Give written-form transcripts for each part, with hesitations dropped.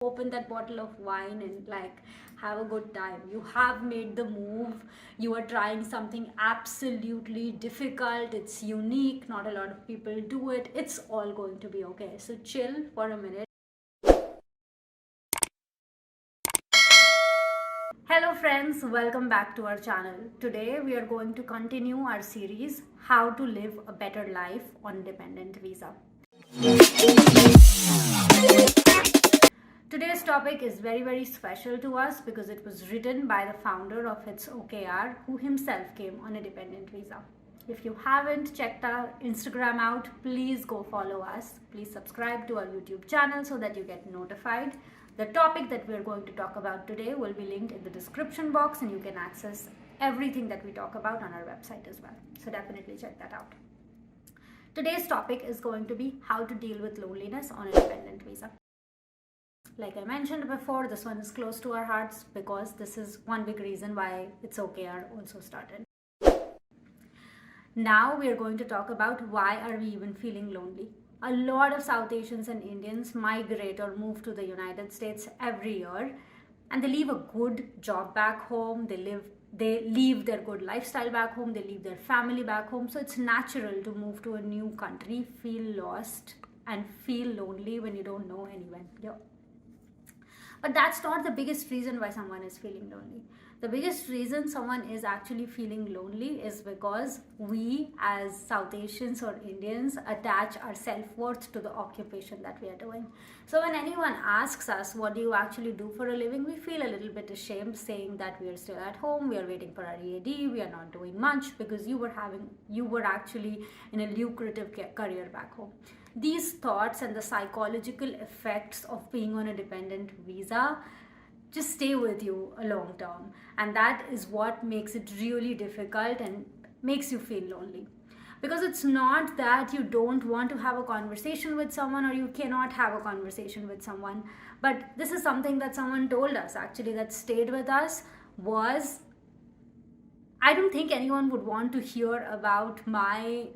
open that bottle of wine and like have a good time. You have made the move. You are trying something absolutely difficult. It's unique. Not a lot of people do it. It's all going to be okay. So chill for a minute. Hello friends, welcome back to our channel. Today we are going to continue our series How to Live a Better Life on Dependent Visa. Today's topic is very special to us because it was written by the founder of its OKR, who himself came on a dependent visa. If you haven't checked our Instagram out, please go follow us. Please subscribe to our YouTube channel so that you get notified. The topic that we are going to talk about today will be linked in the description box, and you can access everything that we talk about on our website as well. So definitely check that out. Today's topic is going to be how to deal with loneliness on a dependent visa. Like I mentioned before, this one is close to our hearts because this is one big reason why it's OKR also started. Now we are going to talk about why are we even feeling lonely. A lot of South Asians and Indians migrate or move to the United States every year, and they leave a good job back home. They leave their good lifestyle back home. They leave their family back home. So it's natural to move to a new country, feel lost, and feel lonely when you don't know anyone. But that's not the biggest reason why someone is feeling lonely. The biggest reason someone is actually feeling lonely is because we as South Asians or Indians attach our self-worth to the occupation that we are doing. So when anyone asks us, what do you actually do for a living? We feel a little bit ashamed saying that we are still at home, we are waiting for our EAD, we are not doing much because you were actually in a lucrative career back home. These thoughts and the psychological effects of being on a dependent visa just stay with you a long term, and that is what makes it really difficult and makes you feel lonely. Because it's not that you don't want to have a conversation with someone or you cannot have a conversation with someone, but this is something that someone told us actually that stayed with us was, I don't think anyone would want to hear about my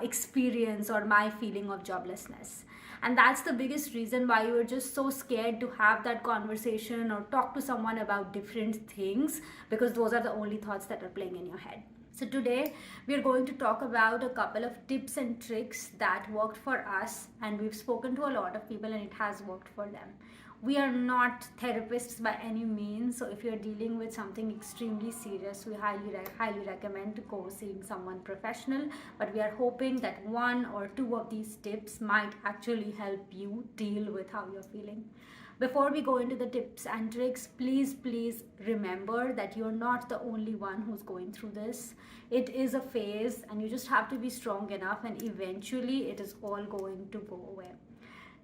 experience or my feeling of joblessness. And that's the biggest reason why you are just so scared to have that conversation or talk to someone about different things, because those are the only thoughts that are playing in your head. So today we are going to talk about a couple of tips and tricks that worked for us, and we've spoken to a lot of people and it has worked for them. We are not therapists by any means, so if you're dealing with something extremely serious, we highly recommend go seeing someone professional. But we are hoping that one or two of these tips might actually help you deal with how you're feeling. Before we go into the tips and tricks, please remember that you're not the only one who's going through this. It is a phase and you just have to be strong enough, and eventually it is all going to go away.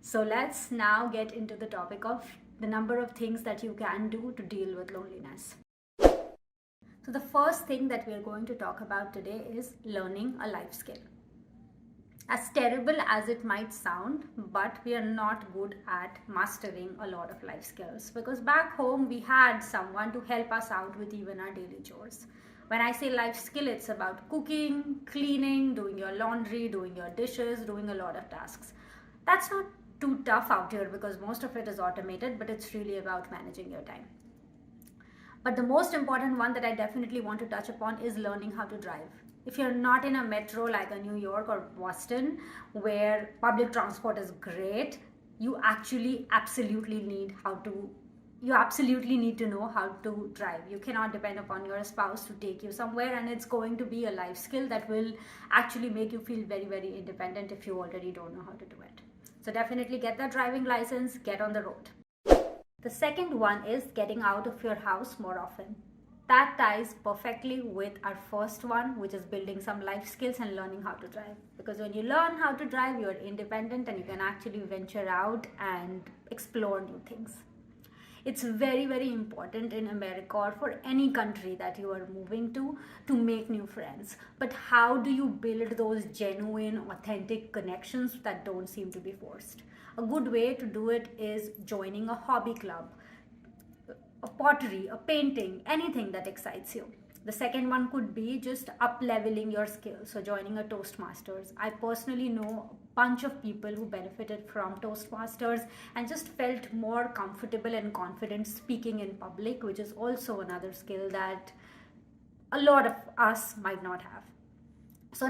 So let's now get into the topic of the number of things that you can do to deal with loneliness. So the first thing that we are going to talk about today is learning a life skill. As terrible as it might sound, but we are not good at mastering a lot of life skills, because back home we had someone to help us out with even our daily chores. When I say life skill, it's about cooking, cleaning, doing your laundry, doing your dishes, doing a lot of tasks. That's not too tough out here because most of it is automated, but it's really about managing your time. But the most important one that I definitely want to touch upon is learning how to drive. If you're not in a metro like a New York or Boston where public transport is great, you absolutely need to know how to drive. You cannot depend upon your spouse to take you somewhere, and it's going to be a life skill that will actually make you feel very independent if you already don't know how to do it. So definitely get that driving license, get on the road. The second one is getting out of your house more often. That ties perfectly with our first one, which is building some life skills and learning how to drive. Because when you learn how to drive, you're independent and you can actually venture out and explore new things. It's very important in America or for any country that you are moving to make new friends. But how do you build those genuine, authentic connections that don't seem to be forced? A good way to do it is joining a hobby club, a pottery, a painting, anything that excites you. The second one could be just up leveling your skills, so joining a Toastmasters. I personally know a bunch of people who benefited from Toastmasters and just felt more comfortable and confident speaking in public, which is also another skill that a lot of us might not have. So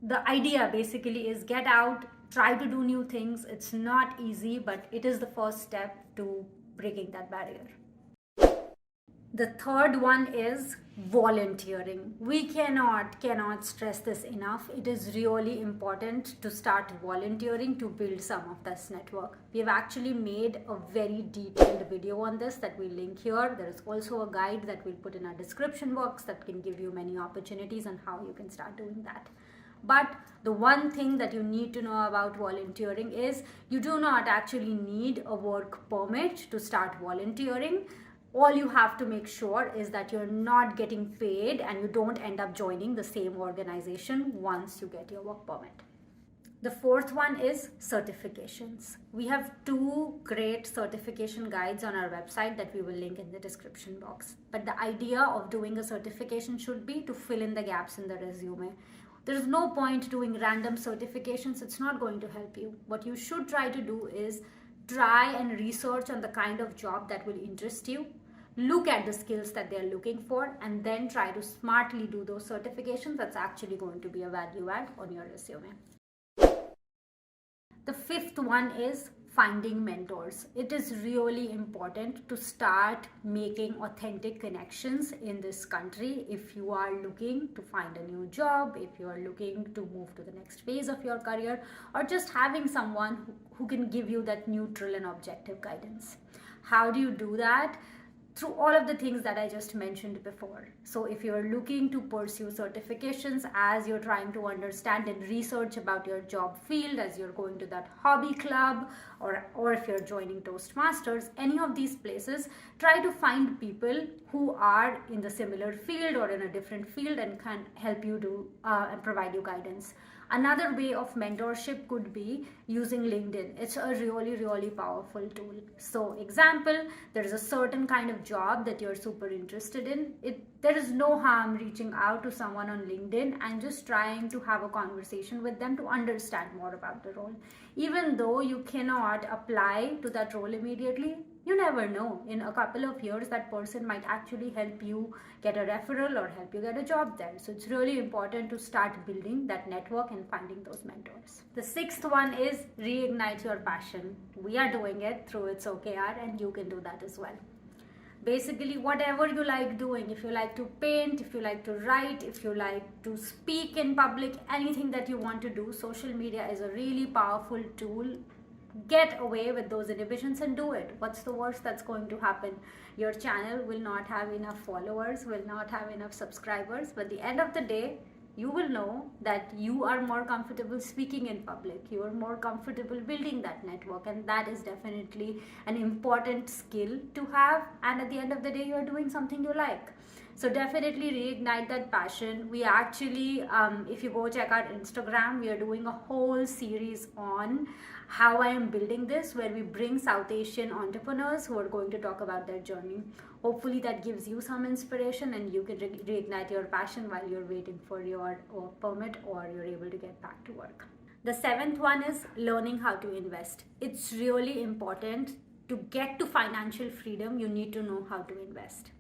the idea basically is get out, try to do new things. It's not easy, but it is the first step to breaking that barrier. The third one is volunteering. We cannot stress this enough. It is really important to start volunteering to build some of this network. We have actually made a very detailed video on this that we link here. There is also a guide that we'll put in our description box that can give you many opportunities on how you can start doing that. But the one thing that you need to know about volunteering is you do not actually need a work permit to start volunteering. All you have to make sure is that you're not getting paid and you don't end up joining the same organization once you get your work permit. The fourth one is certifications. We have 2 great certification guides on our website that we will link in the description box. But the idea of doing a certification should be to fill in the gaps in the resume. There is no point doing random certifications. It's not going to help you. What you should try to do is try and research on the kind of job that will interest you. Look at the skills that they're looking for and then try to smartly do those certifications. That's actually going to be a value add on your resume. The fifth one is finding mentors. It is really important to start making authentic connections in this country if you are looking to find a new job, if you are looking to move to the next phase of your career, or just having someone who can give you that neutral and objective guidance. How do you do that? Through all of the things that I just mentioned before. So if you're looking to pursue certifications as you're trying to understand and research about your job field, as you're going to that hobby club, or if you're joining Toastmasters, any of these places, try to find people who are in the similar field or in a different field and can help you do and provide you guidance. Another way of mentorship could be using LinkedIn. It's a really powerful tool. So example, there is a certain kind of job that you're super interested in. There is no harm reaching out to someone on LinkedIn and just trying to have a conversation with them to understand more about the role. Even though you cannot apply to that role immediately, you never know. In a couple of years, that person might actually help you get a referral or help you get a job there. So it's really important to start building that network and finding those mentors. The sixth one is reignite your passion. We are doing it through It's Okay Yaar, and you can do that as well. Basically, whatever you like doing, if you like to paint, if you like to write, if you like to speak in public, anything that you want to do, social media is a really powerful tool. Get away with those inhibitions and do it. What's the worst that's going to happen? Your channel will not have enough followers, will not have enough subscribers, but at the end of the day, you will know that you are more comfortable speaking in public, you are more comfortable building that network, and that is definitely an important skill to have. And at the end of the day, you are doing something you like. So definitely reignite that passion. We actually, if you go check out Instagram, we are doing a whole series on how I am building this, where we bring South Asian entrepreneurs who are going to talk about their journey. Hopefully that gives you some inspiration and you can reignite your passion while you're waiting for your work permit or you're able to get back to work. The seventh one is learning how to invest. It's really important to get to financial freedom. You need to know how to invest.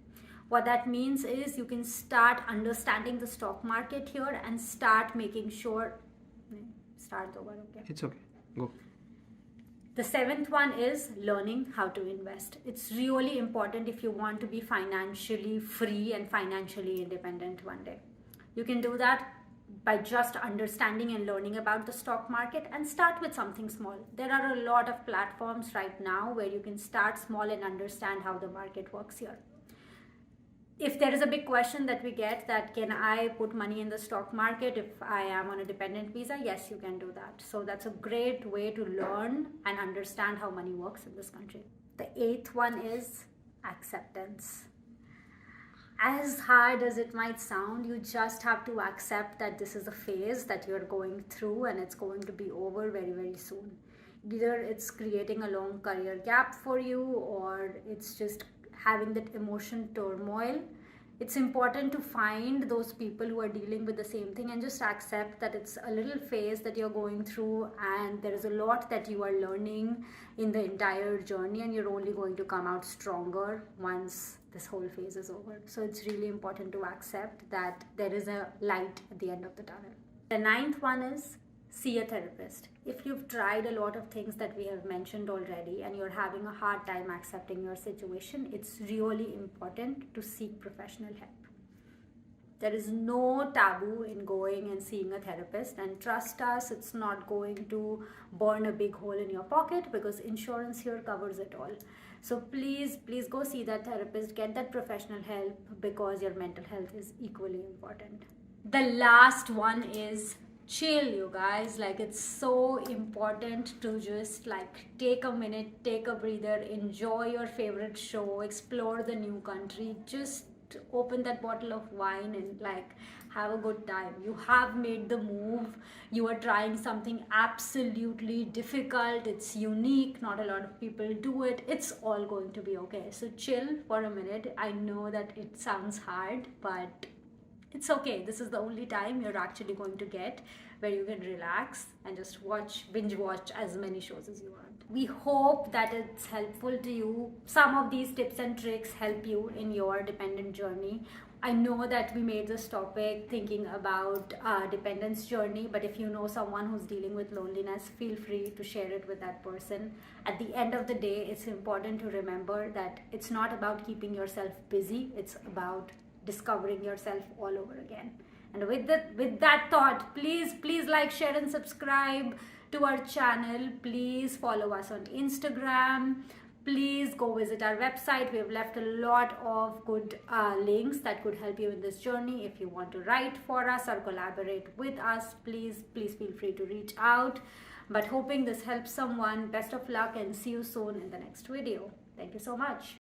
What that means is you can start understanding the stock market here and start making sure. Start over, okay? It's okay. Go. The seventh one is learning how to invest. It's really important if you want to be financially free and financially independent one day. You can do that by just understanding and learning about the stock market, and start with something small. There are a lot of platforms right now where you can start small and understand how the market works here. If there is a big question that we get, that can I put money in the stock market if I am on a dependent visa? Yes, you can do that. So that's a great way to learn and understand how money works in this country. The eighth one is acceptance. As hard as it might sound, you just have to accept that this is a phase that you're going through and it's going to be over very soon. Either it's creating a long career gap for you, or it's just having that emotion turmoil. It's important to find those people who are dealing with the same thing and just accept that it's a little phase that you're going through, and there is a lot that you are learning in the entire journey, and you're only going to come out stronger once this whole phase is over. So it's really important to accept that there is a light at the end of the tunnel. The ninth one is see a therapist. If you've tried a lot of things that we have mentioned already and you're having a hard time accepting your situation, it's really important to seek professional help. There is no taboo in going and seeing a therapist, and trust us, it's not going to burn a big hole in your pocket because insurance here covers it all. So please go see that therapist, get that professional help, because your mental health is equally important. The last one is chill, you guys. Like, it's so important to just like take a minute, take a breather, enjoy your favorite show, explore the new country, just open that bottle of wine and like have a good time. You have made the move, you are trying something absolutely difficult, it's unique, not a lot of people do it, it's all going to be okay. So chill for a minute. I know that it sounds hard, but it's okay. This is the only time you're actually going to get where you can relax and just binge watch as many shows as you want. We hope that it's helpful to you. Some of these tips and tricks help you in your dependent journey. I know that we made this topic thinking about dependence journey, but if you know someone who's dealing with loneliness, feel free to share it with that person. At the end of the day, it's important to remember that it's not about keeping yourself busy, it's about discovering yourself all over again. And with that thought, please like, share and subscribe to our channel. Please follow us on Instagram. Please go visit our website. We have left a lot of good links that could help you in this journey. If you want to write for us or collaborate with us, please feel free to reach out. But hoping this helps someone. Best of luck and see you soon in the next video. Thank you so much.